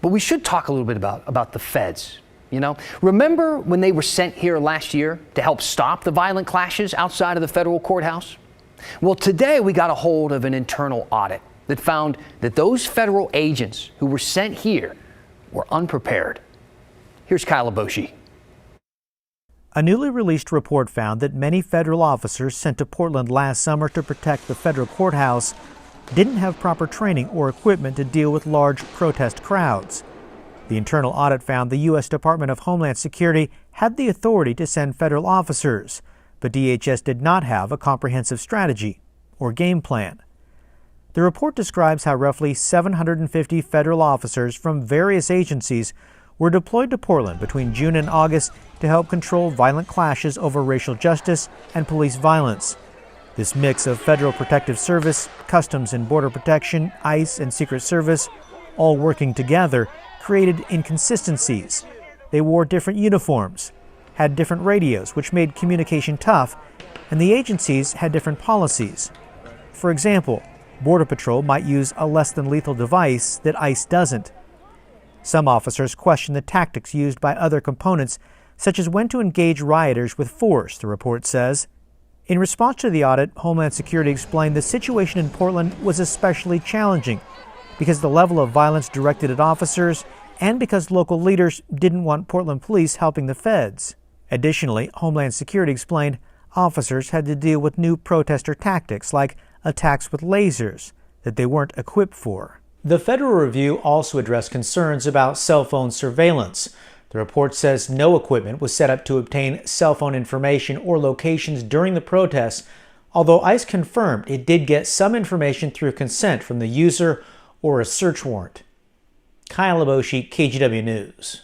But we should talk a little bit about the feds. Remember when they were sent here last year to help stop the violent clashes outside of the federal courthouse? Well, today we got a hold of an internal audit that found that those federal agents who were sent here were unprepared. Here's Kyle Aboshi. A newly released report found that many federal officers sent to Portland last summer to protect the federal courthouse didn't have proper training or equipment to deal with large protest crowds. The internal audit found the U.S. Department of Homeland Security had the authority to send federal officers, but DHS did not have a comprehensive strategy or game plan. The report describes how roughly 750 federal officers from various agencies were deployed to Portland between June and August to help control violent clashes over racial justice and police violence. This mix of Federal Protective Service, Customs and Border Protection, ICE, and Secret Service, all working together, created inconsistencies. They wore different uniforms, had different radios, which made communication tough, and the agencies had different policies. For example, Border Patrol might use a less-than-lethal device that ICE doesn't. Some officers question the tactics used by other components, such as when to engage rioters with force, the report says. In response to the audit, Homeland Security explained the situation in Portland was especially challenging because the level of violence directed at officers and because local leaders didn't want Portland police helping the feds. Additionally, Homeland Security explained officers had to deal with new protester tactics like attacks with lasers that they weren't equipped for. The federal review also addressed concerns about cell phone surveillance. The report says no equipment was set up to obtain cell phone information or locations during the protests, although ICE confirmed it did get some information through consent from the user or a search warrant. Kyle Aboshi, KGW News.